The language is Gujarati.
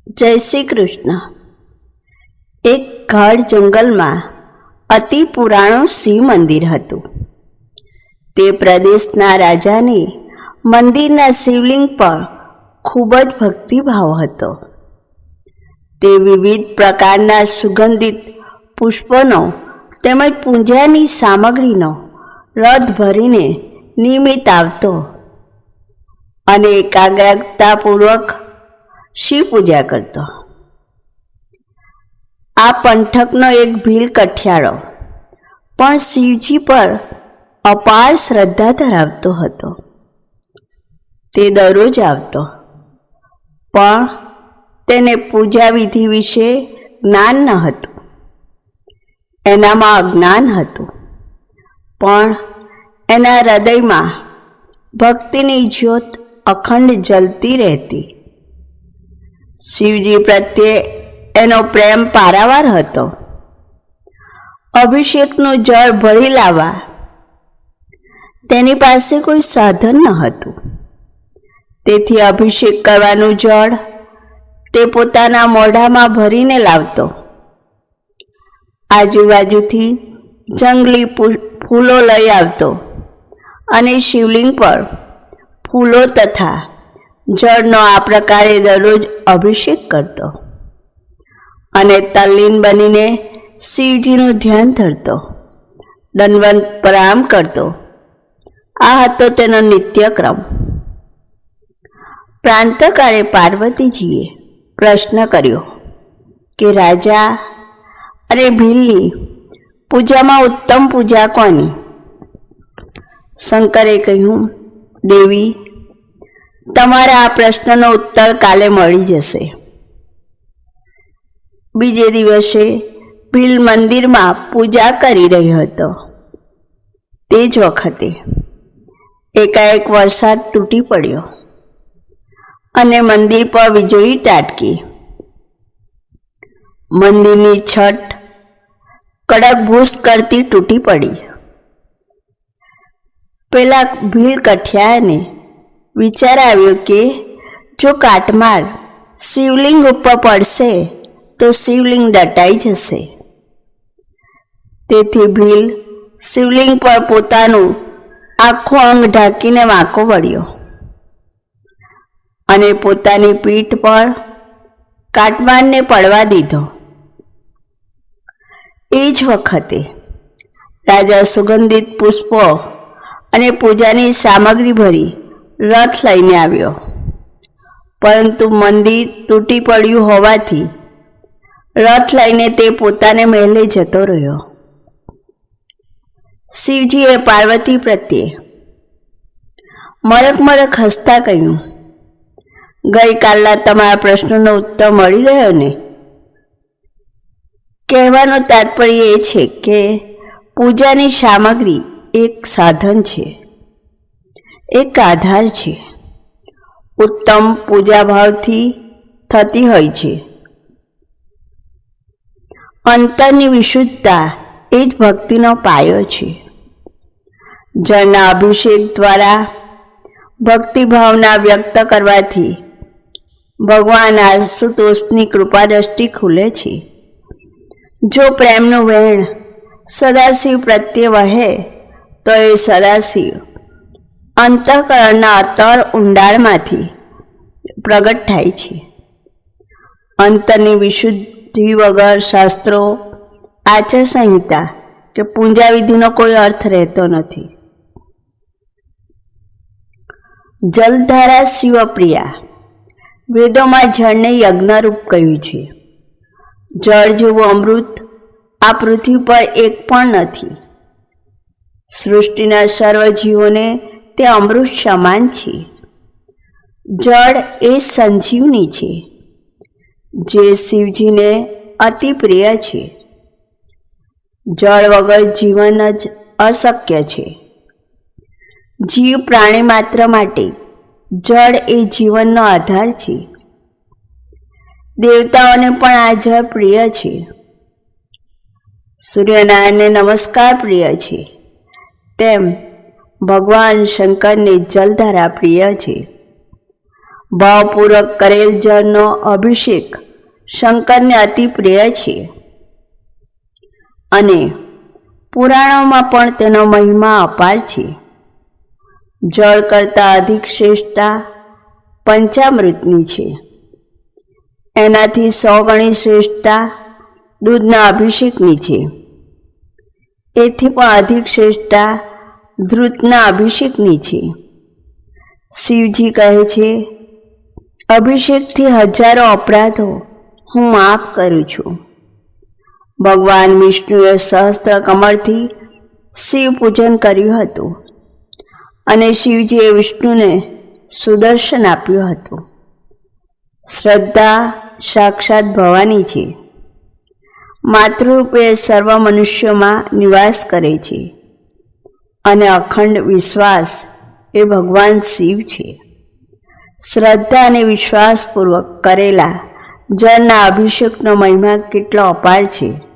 જય શ્રી કૃષ્ણ. એક ગાઢ જંગલમાં અતિ પુરાણું શિવ મંદિર હતું. તે પ્રદેશના રાજાને મંદિરના શિવલિંગ પર ખૂબ જ ભક્તિભાવ હતો. તે વિવિધ પ્રકારના સુગંધિત પુષ્પોનો તેમજ પૂજાની સામગ્રીનો રથ ભરીને નિયમિત આવતો અને એકાગ્રતાપૂર્વક શિવ પૂજા કરતો. આ પંથકનો એક ભીલ કઠિયાળો પણ શિવજી પર અપાર શ્રદ્ધા ધરાવતો હતો. તે દરરોજ આવતો, પણ તેને પૂજા વિધિ વિશે જ્ઞાન ન હતું. એનામાં અજ્ઞાન હતું, પણ એના હૃદયમાં ભક્તિની જ્યોત અખંડ જલતી રહેતી. શિવજી પ્રત્યે એનો પ્રેમ પારાવાર હતો. અભિષેકનું જળ ભરી લાવવા તેની પાસે કોઈ સાધન ન હતું. તેથી અભિષેક કરવાનું જળ તે પોતાના મોઢામાં ભરીને લાવતો. આજુબાજુથી જંગલી ફૂલો લઈ આવતો અને શિવલિંગ પર ફૂલો તથા જળનો આ પ્રકારે દરરોજ અભિષેક કરતો અને તલ્લીન બનીને શિવજીનું ધ્યાન ધરતો, દંડવત પ્રણામ કરતો. આ હતો તેનો નિત્યક્રમ. પ્રાંતકાળે પાર્વતીજીએ પ્રશ્ન કર્યો કે રાજા અને ભીલની પૂજામાં ઉત્તમ પૂજા કોની? શંકરે કહ્યું, દેવી, તમારા આ પ્રશ્નનો ઉત્તર કાલે મળી જશે. બીજે દિવસે ભીલ મંદિરમાં પૂજા કરી રહ્યો હતો. તે જ વખતે એકાએક વરસાદ તૂટી પડ્યો અને મંદિર પર વીજળી ત્રાટકી. મંદિરની છત કડક ભૂસ કરતી તૂટી પડી. પેલા ભીલ કઠિયાને વિચાર આવ્યો કે જો કાટમાળ શિવલિંગ ઉપર પડશે તો શિવલિંગ દટાઈ જશે. તેથી ભીલ શિવલિંગ પર પોતાનું આખું અંગ ઢાંકીને વાંકો વળ્યો અને પોતાની પીઠ પર કાટમાળને પડવા દીધો. એ જ વખતે રાજા સુગંધિત પુષ્પો અને પૂજાની સામગ્રી ભરી રથ લઈને આવ્યો. પરંતુ મંદિર તૂટી પડ્યું હોવાથી રથ લઈને તે પોતાને મહેલે જતો રહ્યો. શિવજીએ પાર્વતી પ્રત્યે મરક મરક હસતા કહ્યું, ગઈકાલના તમારા પ્રશ્નનો ઉત્તર મળી ગયો ને? કહેવાનું તાત્પર્ય એ છે કે પૂજાની સામગ્રી એક સાધન છે, એક આધાર છે. ઉત્તમ પૂજા ભાવથી થતી હોય છે. અંતરની વિશુદ્ધતા એ જ ભક્તિનો પાયો છે. જળના અભિષેક દ્વારા ભક્તિભાવના વ્યક્ત કરવાથી ભગવાન આશુતોષની કૃપા દ્રષ્ટિ ખુલે છે. જો પ્રેમનું વહેણ સદાશિવ પ્રત્યે વહે તો એ સદાશિવ અંતઃકરણના અતર ઊંડાણમાંથી પ્રગટ થાય છે. અંતરની વિશુદ્ધિ વગર શાસ્ત્રો, આચાર સંહિતા કે પૂજા વિધિનો કોઈ અર્થ રહેતો નથી. જલધારા શિવપ્રિયા. વેદોમાં જળને યજ્ઞરૂપ કહ્યું છે. જળ જેવું અમૃત આ પૃથ્વી પર એક પણ નથી. સૃષ્ટિના સર્વ જીવોને તે અમૃત સમાન છે. જળ એ સંજીવની છે, જે શિવજીને અતિ પ્રિય છે. જળ વગર જીવન જ અશક્ય છે. જીવ પ્રાણી માત્ર માટે જળ એ જીવનનો આધાર છે. દેવતાઓને પણ આ જળ પ્રિય છે. સૂર્યનારાયણને નમસ્કાર પ્રિય છે, તેમ ભગવાન શંકરને જલધારા પ્રિય છે. ભાવપૂર્વક કરેલ જળનો અભિષેક શંકરને અતિ પ્રિય છે અને પુરાણોમાં પણ તેનો મહિમા અપાર છે. જળ કરતાં અધિક શ્રેષ્ઠતા પંચામૃતની છે. એનાથી 100 ગણી શ્રેષ્ઠતા દૂધના અભિષેકની છે. એથી પણ અધિક શ્રેષ્ઠતા ધૃતના અભિષેકની છે. શિવજી કહે છે, અભિષેકથી હજારો અપરાધો હું માફ કરું છું. ભગવાન વિષ્ણુએ સહસ્ત્ર કમળથી શિવ પૂજન કર્યું હતું અને શિવજીએ વિષ્ણુને સુદર્શન આપ્યું હતું. શ્રદ્ધા સાક્ષાત ભવાની છે. માતૃરૂપે સર્વ મનુષ્યોમાં નિવાસ કરે છે અને અખંડ વિશ્વાસ એ ભગવાન શિવ છે. શ્રદ્ધા અને વિશ્વાસપૂર્વક કરેલા જળના અભિષેકનો મહિમા કેટલો અપાર છે.